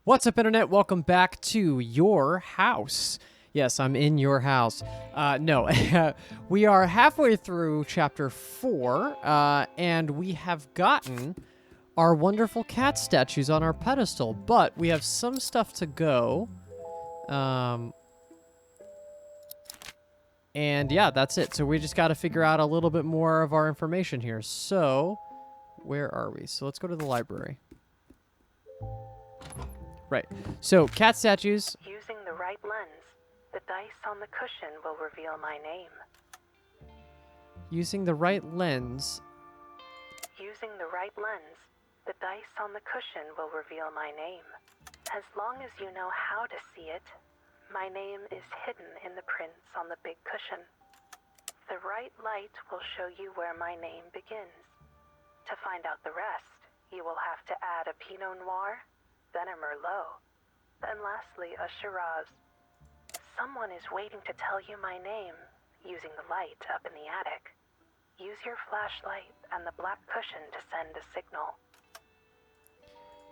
What's up, Internet? Welcome back to your house. Yes, I'm in your house. No, we are halfway through Chapter 4, and we have gotten our wonderful cat statues on our pedestal, but we have some stuff to go. And yeah, that's it. So we just got to figure out a little bit more of our information here. So, where are we? So let's go to the library. Right. So, cat statues. Using the right lens, the dice on the cushion will reveal my name. Using the right lens. Using the right lens, the dice on the cushion will reveal my name. As long as you know how to see it, my name is hidden in the prints on the big cushion. The right light will show you where my name begins. To find out the rest, you will have to add a Pinot Noir, then a Merlot, then lastly a Shiraz. Someone is waiting to tell you my name, using the light up in the attic. Use your flashlight and the black cushion to send a signal.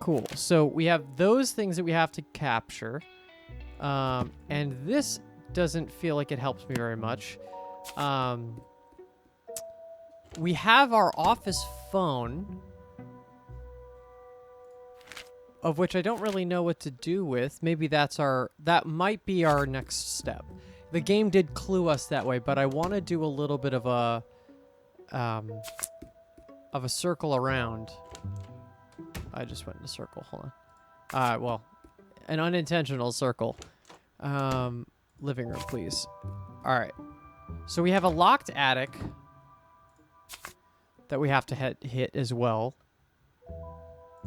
Cool. So we have those things that we have to capture. And this doesn't feel like it helps me very much. We have our office phone, of which I don't really know what to do with. Maybe that might be our next step. The game did clue us that way, but I want to do a little bit of a circle around. I just went in a circle. Hold on. Well, an unintentional circle. Living room, please. All right. So we have a locked attic that we have to hit as well.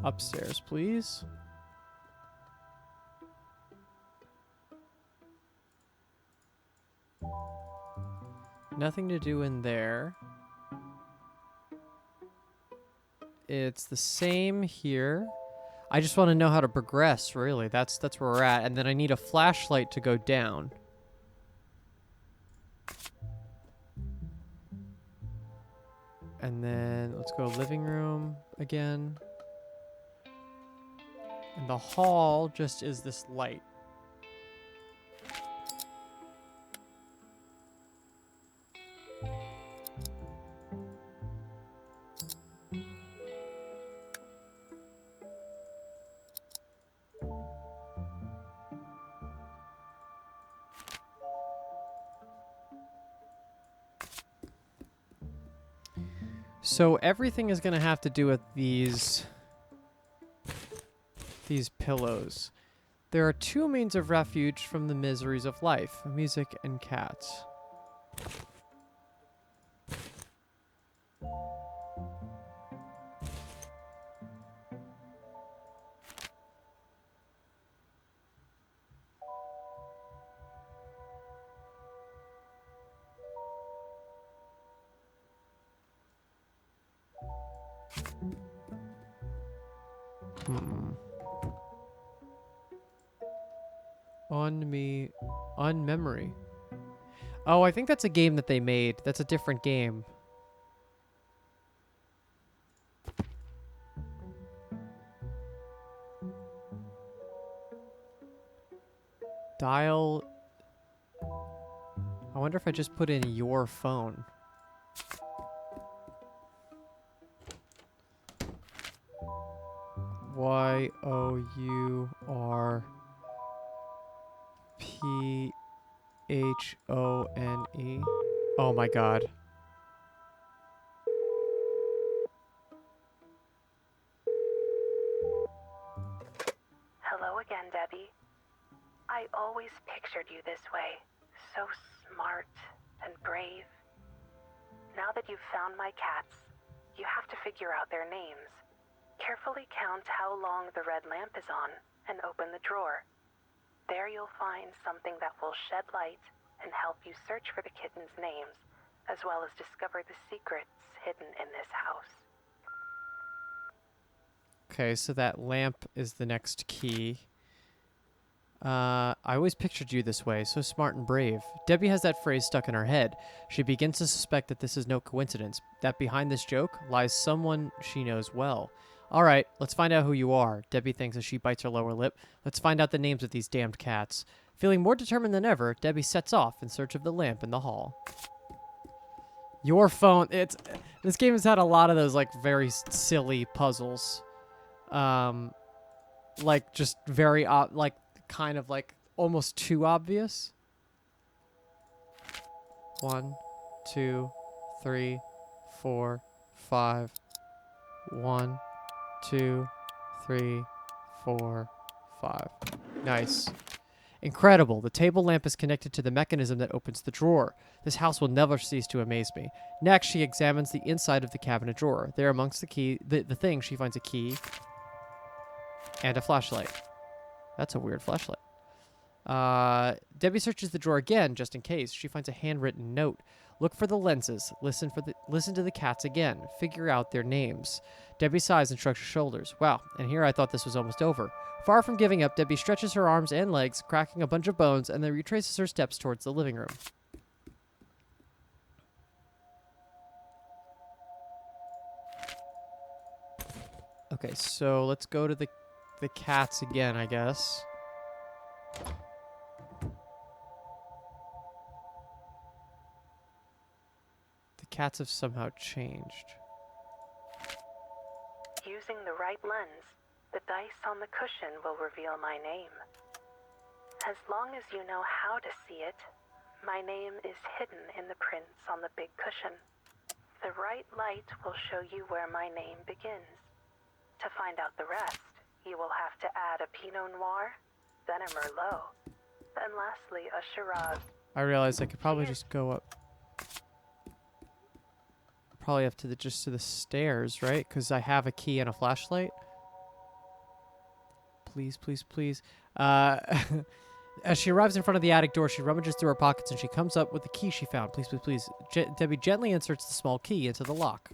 Upstairs, please. Nothing to do in there. It's the same here. I just want to know how to progress, really. That's where we're at. And then I need a flashlight to go down. And then let's go living room again. And the hall just is this light. So everything is going to have to do with these pillows. There are two means of refuge from the miseries of life: music and cats. On memory. Oh, I think that's a game that they made. That's a different game. Dial. I wonder if I just put in your phone. YOURPHONE. Oh my god. Hello again, Debbie. I always pictured you this way, so smart and brave. Now that you've found my cats, you have to figure out their names. Carefully count how long the red lamp is on and open the drawer. There you'll find something that will shed light and help you search for the kittens' names, as well as discover the secrets hidden in this house. Okay, so that lamp is the next key. I always pictured you this way, so smart and brave. Debbie has that phrase stuck in her head. She begins to suspect that this is no coincidence, that behind this joke lies someone she knows well. All right, let's find out who you are, Debbie thinks as she bites her lower lip. Let's find out the names of these damned cats. Feeling more determined than ever, Debbie sets off in search of the lamp in the hall. Your phone. This game has had a lot of those like very silly puzzles, like just very like kind of like almost too obvious. 1, 2, 3, 4, 5. 1, 2, 3, 4, 5. Nice. Incredible. The table lamp is connected to the mechanism that opens the drawer. This house will never cease to amaze me. Next, she examines the inside of the cabinet drawer. There amongst the things, she finds a key and a flashlight. That's a weird flashlight. Debbie searches the drawer again, just in case. She finds a handwritten note. Look for the lenses. Listen to the cats again. Figure out their names. Debbie sighs and shrugs her shoulders. Wow, and here I thought this was almost over. Far from giving up, Debbie stretches her arms and legs, cracking a bunch of bones, and then retraces her steps towards the living room. Okay, so let's go to the cats again, I guess. The cats have somehow changed. Using the right lens, the dice on the cushion will reveal my name. As long as you know how to see it, my name is hidden in the prints on the big cushion. The right light will show you where my name begins. To find out the rest, you will have to add a Pinot Noir, then a Merlot, and lastly a Shiraz. I realized I could probably just go up. Probably up to the stairs, right? Because I have a key and a flashlight. Please, please, please. As she arrives in front of the attic door, she rummages through her pockets and she comes up with the key she found. Please, please, please. Debbie gently inserts the small key into the lock.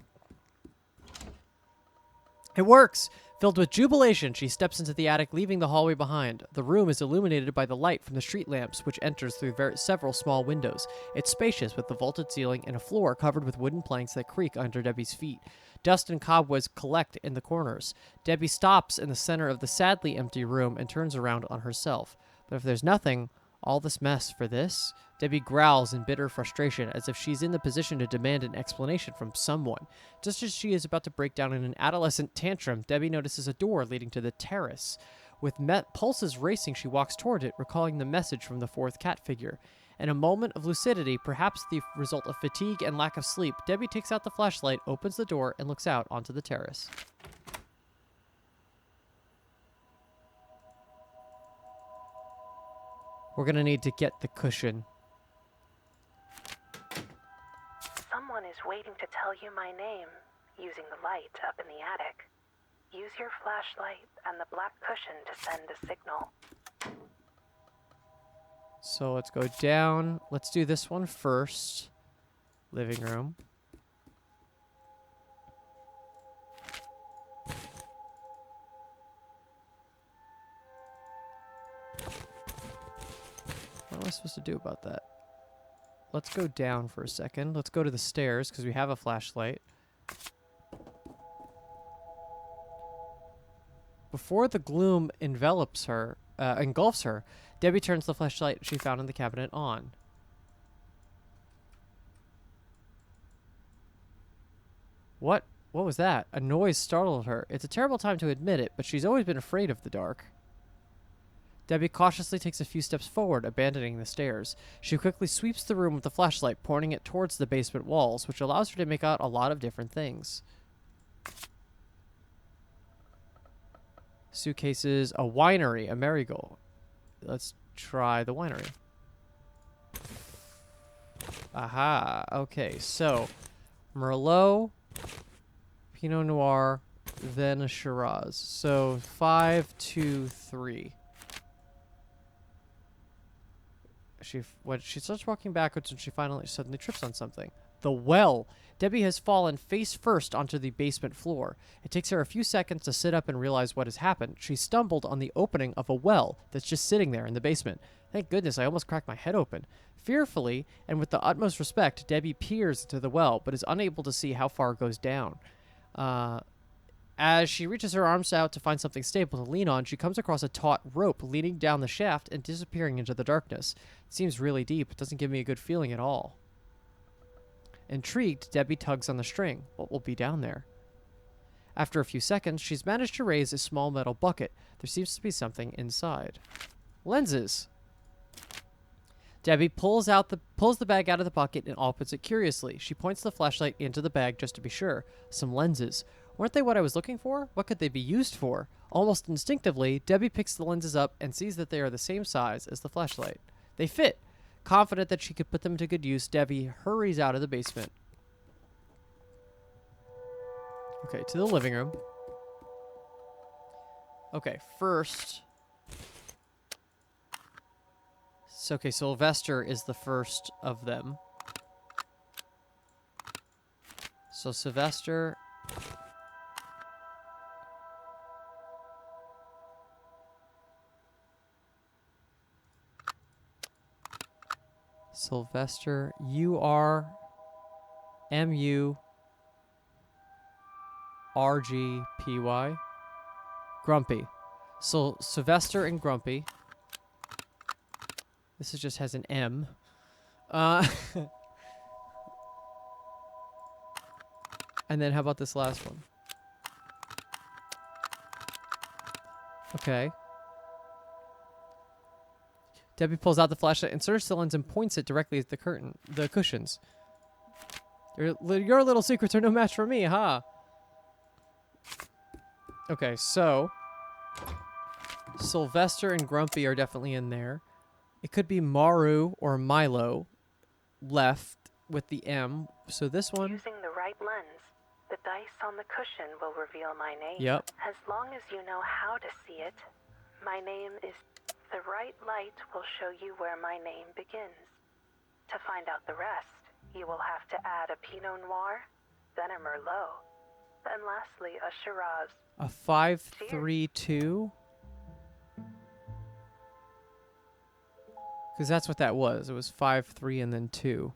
It works! Filled with jubilation, she steps into the attic, leaving the hallway behind. The room is illuminated by the light from the street lamps, which enters through several small windows. It's spacious, with the vaulted ceiling and a floor covered with wooden planks that creak under Debbie's feet. Dust and cobwebs collect in the corners. Debbie stops in the center of the sadly empty room and turns around on herself. But if there's nothing, all this mess for this? Debbie growls in bitter frustration, as if she's in the position to demand an explanation from someone. Just as she is about to break down in an adolescent tantrum, Debbie notices a door leading to the terrace. With pulses racing, she walks toward it, recalling the message from the fourth cat figure. In a moment of lucidity, perhaps the result of fatigue and lack of sleep, Debbie takes out the flashlight, opens the door, and looks out onto the terrace. We're going to need to get the cushion. Someone is waiting to tell you my name, using the light up in the attic. Use your flashlight and the black cushion to send a signal. So let's go down. Let's do this one first. Living room. What am I supposed to do about that? Let's go down for a second. Let's go to the stairs because we have a flashlight. Before the gloom engulfs her, Debbie turns the flashlight she found in the cabinet on. What was that? A noise startled her. It's a terrible time to admit it, but she's always been afraid of the dark. Debbie cautiously takes a few steps forward, abandoning the stairs. She quickly sweeps the room with the flashlight, pointing it towards the basement walls, which allows her to make out a lot of different things. Suitcases, a winery, a marigold. Let's try the winery. Aha. Okay, so Merlot, Pinot Noir, then a Shiraz. So 5, 2, 3. When she starts walking backwards and she suddenly trips on something. The well. Debbie has fallen face first onto the basement floor. It takes her a few seconds to sit up and realize what has happened. She stumbled on the opening of a well that's just sitting there in the basement. Thank goodness, I almost cracked my head open. Fearfully, and with the utmost respect, Debbie peers into the well, but is unable to see how far it goes down. As she reaches her arms out to find something stable to lean on, she comes across a taut rope leading down the shaft and disappearing into the darkness. It seems really deep. It doesn't give me a good feeling at all. Intrigued, Debbie tugs on the string. What will be down there? After a few seconds, she's managed to raise a small metal bucket. There seems to be something inside. Lenses. Debbie pulls the bag out of the bucket and opens it curiously. She points the flashlight into the bag just to be sure. Some lenses. Weren't they what I was looking for? What could they be used for? Almost instinctively, Debbie picks the lenses up and sees that they are the same size as the flashlight. They fit. Confident that she could put them to good use, Debbie hurries out of the basement. Okay, to the living room. Okay, first... Okay, Sylvester is the first of them. So Sylvester... Sylvester, URMURGPY. Grumpy. So Sylvester and Grumpy. This just has an M. And then how about this last one? Okay. Debbie pulls out the flashlight, inserts the lens, and points it directly at the cushions. Your little secrets are no match for me, huh? Okay, so Sylvester and Grumpy are definitely in there. It could be Maru or Milo left with the M. So this one. Using the right lens, the dice on the cushion will reveal my name. Yep. As long as you know how to see it, my name is... The right light will show you where my name begins. To find out the rest, you will have to add a Pinot Noir, then a Merlot, and lastly a Shiraz. A 5-3-2? Because that's what that was. It was 5-3 and then 2.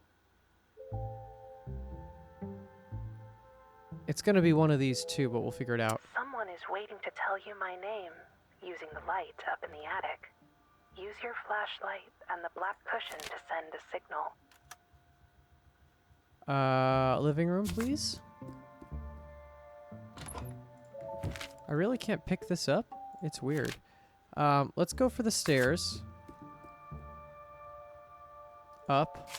It's going to be one of these two, but we'll figure it out. Someone is waiting to tell you my name, using the light up in the attic. Use your flashlight and the black cushion to send a signal. Living room, please? I really can't pick this up. It's weird. Let's go for the stairs. Up.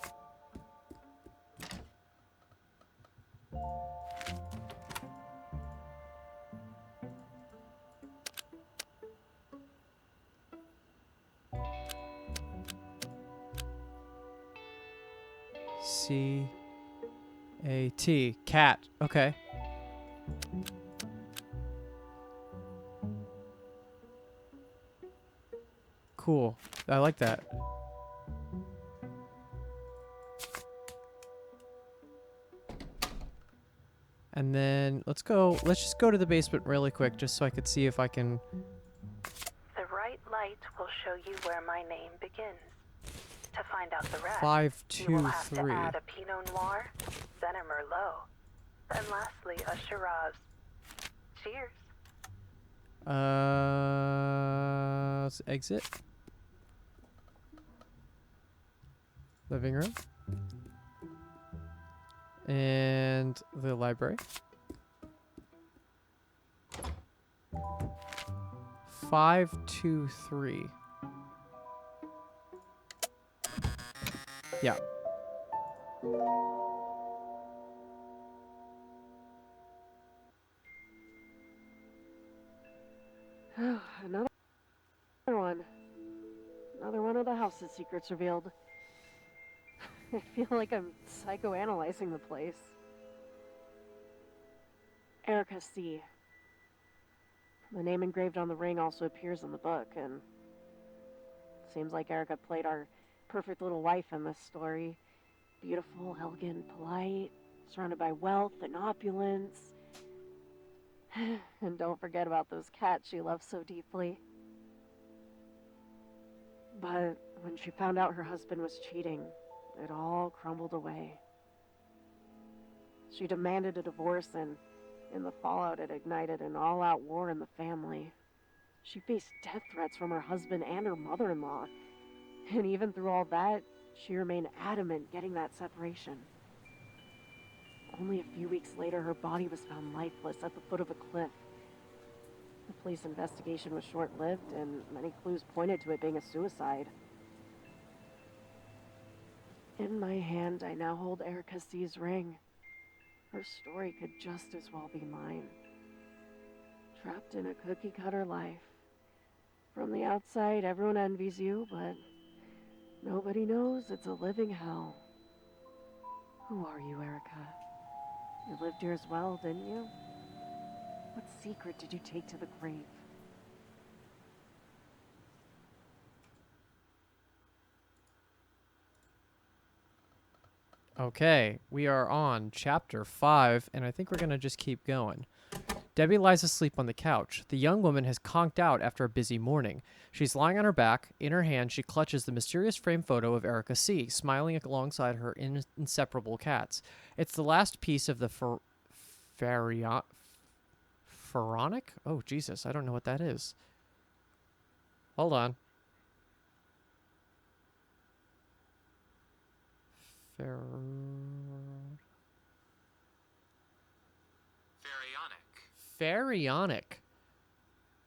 C-A-T. Cat. Okay. Cool. I like that. And then let's just go to the basement really quick just so I could see if I can... The right light will show you where my name begins. To find out the rest, 5-2-3. you will have to add a Pinot Noir, then a Merlot, and lastly a Shiraz. Cheers. Let's exit. Living room. And the library. 5-2-3. Yeah. Another one. Another one of the house's secrets revealed. I feel like I'm psychoanalyzing the place. Erica C. The name engraved on the ring also appears in the book, and seems like Erica played our perfect little wife in this story. Beautiful, elegant, polite, surrounded by wealth and opulence. And don't forget about those cats she loves so deeply. But when she found out her husband was cheating, it all crumbled away. She demanded a divorce and In the fallout, it ignited an all-out war in the family. She faced death threats from her husband and her mother-in-law. And even through all that, she remained adamant getting that separation. Only a few weeks later, her body was found lifeless at the foot of a cliff. The police investigation was short-lived, and many clues pointed to it being a suicide. In my hand, I now hold Erica C's ring. Her story could just as well be mine. Trapped in a cookie-cutter life. From the outside, everyone envies you, but nobody knows it's a living hell. Who are you, Erica? You lived here as well, didn't you? What secret did you take to the grave? Okay, we are on chapter 5, and I think we're going to just keep going. Debbie lies asleep on the couch. The young woman has conked out after a busy morning. She's lying on her back. In her hand, she clutches the mysterious framed photo of Erica C., smiling alongside her inseparable cats. It's the last piece of the pharaonic? Oh, Jesus, I don't know what that is. Hold on. Pharaonic.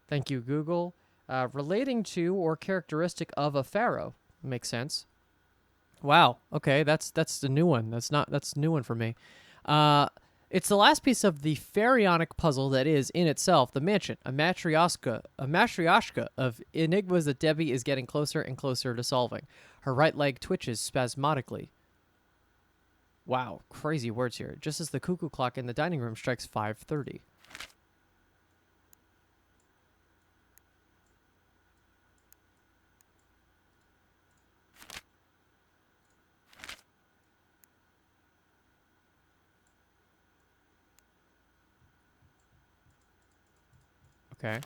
Thank you, Google. Relating to or characteristic of a pharaoh. Makes sense. Wow. Okay, that's the new one. That's a new one for me. It's the last piece of the pharaonic puzzle that is, in itself, the mansion, a matryoshka of enigmas that Debbie is getting closer and closer to solving. Her right leg twitches spasmodically. Wow, crazy words here. Just as the cuckoo clock in the dining room strikes 5:30. Okay.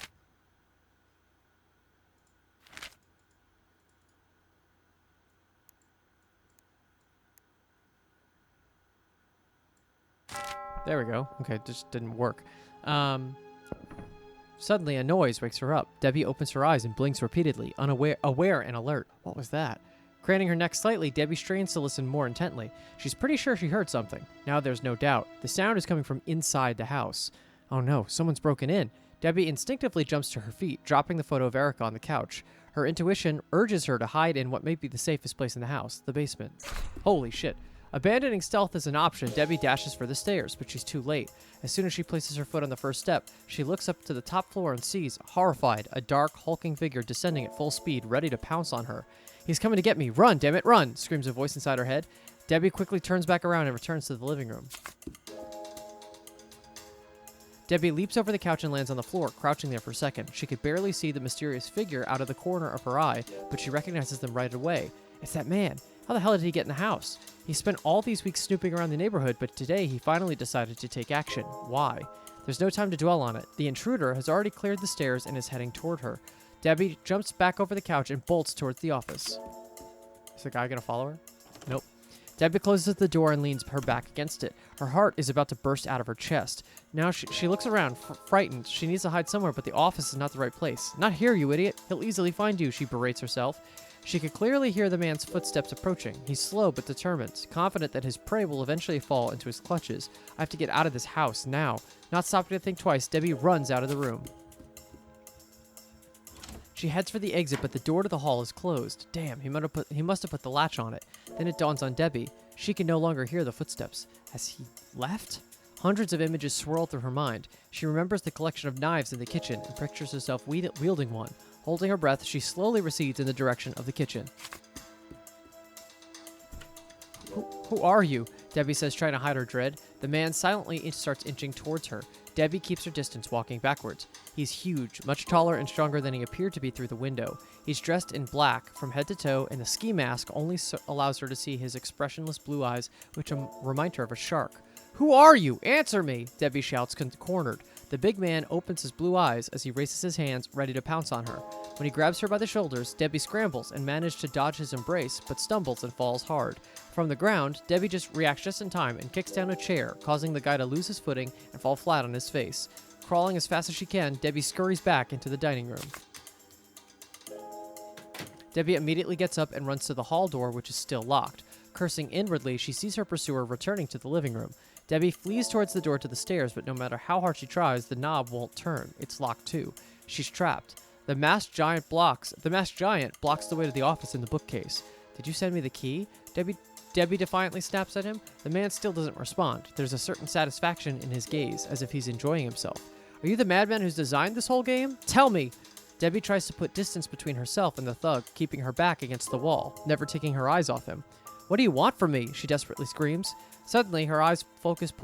There we go. Okay, it just didn't work. Suddenly, a noise wakes her up. Debbie opens her eyes and blinks repeatedly, aware and alert. What was that? Craning her neck slightly, Debbie strains to listen more intently. She's pretty sure she heard something. Now there's no doubt. The sound is coming from inside the house. Oh no, someone's broken in. Debbie instinctively jumps to her feet, dropping the photo of Erica on the couch. Her intuition urges her to hide in what may be the safest place in the house, the basement. Holy shit. Abandoning stealth is an option, Debbie dashes for the stairs, but she's too late. As soon as she places her foot on the first step, she looks up to the top floor and sees, horrified, a dark, hulking figure descending at full speed, ready to pounce on her. He's coming to get me! Run, damn it, run! Screams a voice inside her head. Debbie quickly turns back around and returns to the living room. Debbie leaps over the couch and lands on the floor, crouching there for a second. She could barely see the mysterious figure out of the corner of her eye, but she recognizes them right away. It's that man. How the hell did he get in the house? He spent all these weeks snooping around the neighborhood, but today he finally decided to take action. Why? There's no time to dwell on it. The intruder has already cleared the stairs and is heading toward her. Debbie jumps back over the couch and bolts towards the office. Is the guy gonna follow her? Nope. Debbie closes the door and leans her back against it. Her heart is about to burst out of her chest. Now she looks around, frightened. She needs to hide somewhere, but the office is not the right place. Not here, you idiot. He'll easily find you, she berates herself. She could clearly hear the man's footsteps approaching. He's slow but determined, confident that his prey will eventually fall into his clutches. I have to get out of this house now. Not stopping to think twice, Debbie runs out of the room. She heads for the exit, but the door to the hall is closed. Damn, he must have put the latch on it. Then it dawns on Debbie. She can no longer hear the footsteps. Has he left? Hundreds of images swirl through her mind. She remembers the collection of knives in the kitchen and pictures herself wielding one. Holding her breath, she slowly recedes in the direction of the kitchen. Who are you? Debbie says, trying to hide her dread. The man silently starts inching towards her. Debbie keeps her distance, walking backwards. He's huge, much taller and stronger than he appeared to be through the window. He's dressed in black from head to toe, and the ski mask only allows her to see his expressionless blue eyes, which remind her of a shark. Who are you? Answer me! Debbie shouts, cornered. The big man opens his blue eyes as he raises his hands, ready to pounce on her. When he grabs her by the shoulders, Debbie scrambles and manages to dodge his embrace, but stumbles and falls hard. From the ground, Debbie reacts just in time and kicks down a chair, causing the guy to lose his footing and fall flat on his face. Crawling as fast as she can, Debbie scurries back into the dining room. Debbie immediately gets up and runs to the hall door, which is still locked. Cursing inwardly, she sees her pursuer returning to the living room. Debbie flees towards the door to the stairs, but no matter how hard she tries, the knob won't turn. It's locked too. She's trapped. The masked giant blocks the way to the office in the bookcase. Did you send me the key? Debbie defiantly snaps at him. The man still doesn't respond. There's a certain satisfaction in his gaze, as if he's enjoying himself. Are you the madman who's designed this whole game? Tell me! Debbie tries to put distance between herself and the thug, keeping her back against the wall, never taking her eyes off him. What do you want from me? She desperately screams. Suddenly, her eyes focus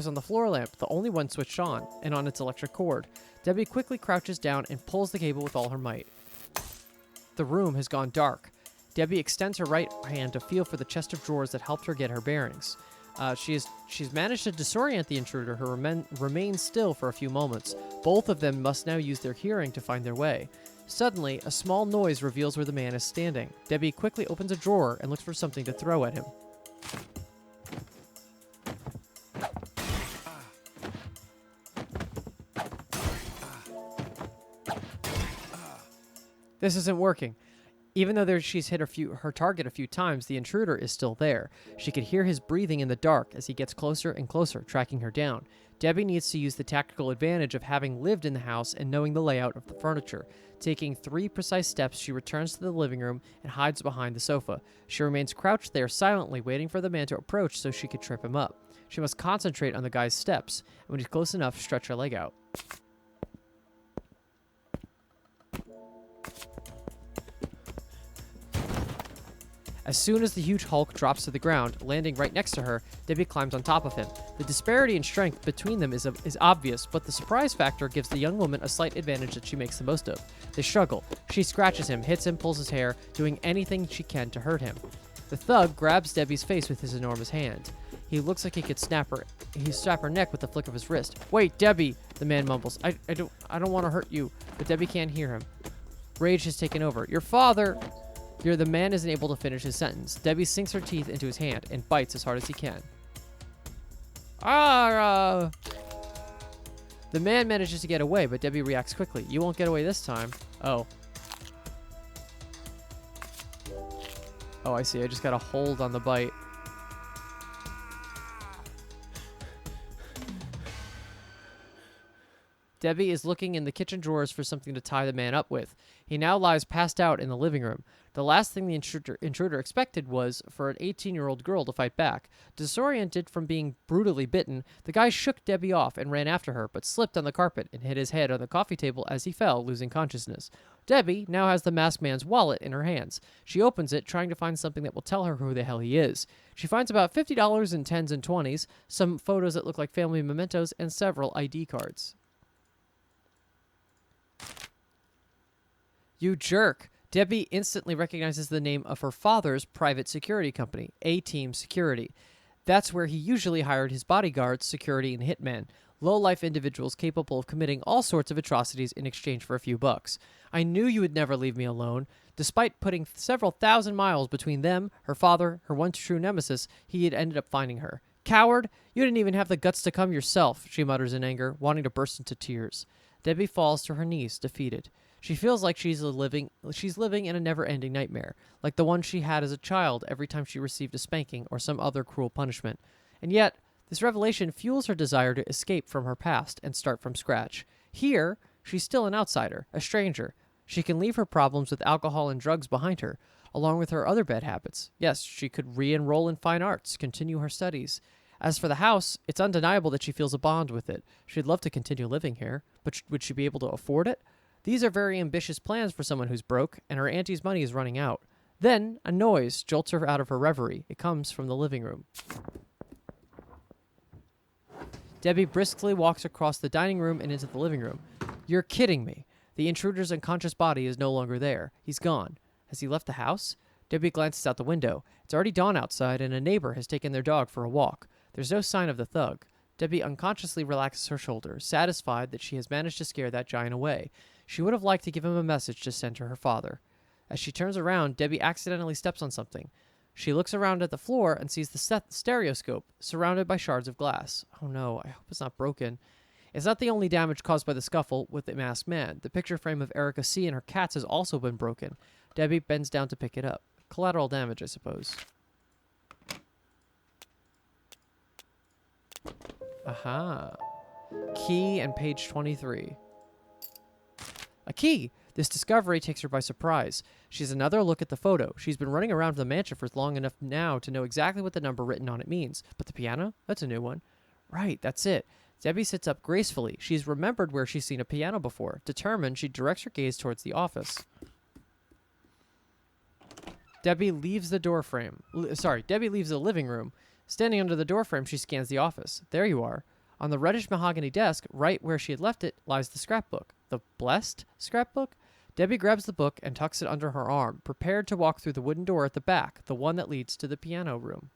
on the floor lamp, the only one switched on, and on its electric cord. Debbie quickly crouches down and pulls the cable with all her might. The room has gone dark. Debbie extends her right hand to feel for the chest of drawers that helped her get her bearings. She's managed to disorient the intruder, who remains still for a few moments. Both of them must now use their hearing to find their way. Suddenly, a small noise reveals where the man is standing. Debbie quickly opens a drawer and looks for something to throw at him. This isn't working. Even though she's hit her target a few times, the intruder is still there. She could hear his breathing in the dark as he gets closer and closer, tracking her down. Debbie needs to use the tactical advantage of having lived in the house and knowing the layout of the furniture. Taking 3 precise steps, she returns to the living room and hides behind the sofa. She remains crouched there silently, waiting for the man to approach so she could trip him up. She must concentrate on the guy's steps, and when he's close enough, stretch her leg out. As soon as the huge hulk drops to the ground, landing right next to her, Debbie climbs on top of him. The disparity in strength between them is obvious, but the surprise factor gives the young woman a slight advantage that she makes the most of. They struggle. She scratches him, hits him, pulls his hair, doing anything she can to hurt him. The thug grabs Debbie's face with his enormous hand. He looks like he could snap her neck with the flick of his wrist. Wait, Debbie, the man mumbles. I don't want to hurt you, but Debbie can't hear him. Rage has taken over. Your father! The man isn't able to finish his sentence. Debbie sinks her teeth into his hand and bites as hard as he can. The man manages to get away, but Debbie reacts quickly. You won't get away this time. Oh, I see. I just got a hold on the bite. Debbie is looking in the kitchen drawers for something to tie the man up with. He now lies passed out in the living room. The last thing the intruder expected was for an 18-year-old girl to fight back. Disoriented from being brutally bitten, the guy shook Debbie off and ran after her, but slipped on the carpet and hit his head on the coffee table as he fell, losing consciousness. Debbie now has the masked man's wallet in her hands. She opens it, trying to find something that will tell her who the hell he is. She finds about $50 in 10s and 20s, some photos that look like family mementos, and several ID cards. You jerk! Debbie instantly recognizes the name of her father's private security company, A-Team Security. That's where he usually hired his bodyguards, security, and hitmen, low-life individuals capable of committing all sorts of atrocities in exchange for a few bucks. I knew you would never leave me alone. Despite putting several thousand miles between them, her father, her once true nemesis, he had ended up finding her. Coward! You didn't even have the guts to come yourself, she mutters in anger, wanting to burst into tears. Debbie falls to her knees, defeated. She feels like she's living in a never-ending nightmare, like the one she had as a child every time she received a spanking or some other cruel punishment. And yet, this revelation fuels her desire to escape from her past and start from scratch. Here, she's still an outsider, a stranger. She can leave her problems with alcohol and drugs behind her, along with her other bad habits. Yes, she could re-enroll in fine arts, continue her studies. As for the house, it's undeniable that she feels a bond with it. She'd love to continue living here, but would she be able to afford it? These are very ambitious plans for someone who's broke, and her auntie's money is running out. Then, a noise jolts her out of her reverie. It comes from the living room. Debbie briskly walks across the dining room and into the living room. You're kidding me. The intruder's unconscious body is no longer there. He's gone. Has he left the house? Debbie glances out the window. It's already dawn outside, and a neighbor has taken their dog for a walk. There's no sign of the thug. Debbie unconsciously relaxes her shoulder, satisfied that she has managed to scare that giant away. She would have liked to give him a message to send to her father. As she turns around, Debbie accidentally steps on something. She looks around at the floor and sees the stereoscope surrounded by shards of glass. Oh no, I hope it's not broken. It's not the only damage caused by the scuffle with the masked man. The picture frame of Erica C. and her cats has also been broken. Debbie bends down to pick it up. Collateral damage, I suppose. Aha. Key and page 23. A key! This discovery takes her by surprise. She has another look at the photo. She's been running around the mansion for long enough now to know exactly what the number written on it means. But the piano? That's a new one. Right, that's it. Debbie sits up gracefully. She's remembered where she's seen a piano before. Determined, she directs her gaze towards the office. Debbie leaves the Debbie leaves the living room. Standing under the doorframe, she scans the office. There you are. On the reddish mahogany desk, right where she had left it, lies the scrapbook. The blessed scrapbook? Debbie grabs the book and tucks it under her arm, prepared to walk through the wooden door at the back, the one that leads to the piano room.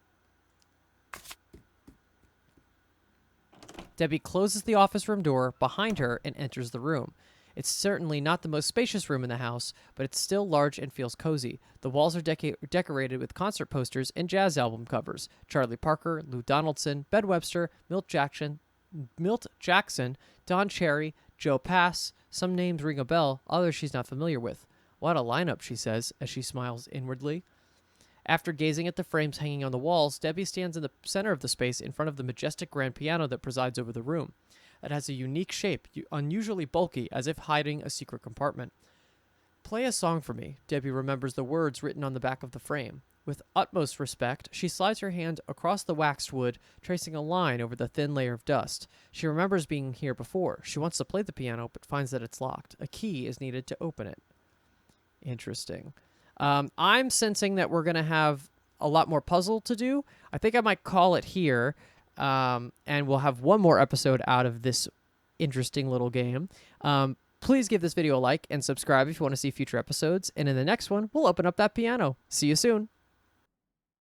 Debbie closes the office room door behind her and enters the room. It's certainly not the most spacious room in the house, but it's still large and feels cozy. The walls are decorated with concert posters and jazz album covers. Charlie Parker, Lou Donaldson, Ben Webster, Milt Jackson, Don Cherry, Joe Pass. Some names ring a bell, others she's not familiar with. What a lineup, she says, as she smiles inwardly. After gazing at the frames hanging on the walls, Debbie stands in the center of the space in front of the majestic grand piano that presides over the room. It has a unique shape, unusually bulky, as if hiding a secret compartment. Play a song for me. Debbie remembers the words written on the back of the frame. With utmost respect, she slides her hand across the waxed wood, tracing a line over the thin layer of dust. She remembers being here before. She wants to play the piano, but finds that it's locked. A key is needed to open it. Interesting. I'm sensing that we're going to have a lot more puzzle to do. I think I might call it here. And we'll have one more episode out of this interesting little game. Please give this video a like and subscribe if you want to see future episodes. And in the next one, we'll open up that piano. See you soon.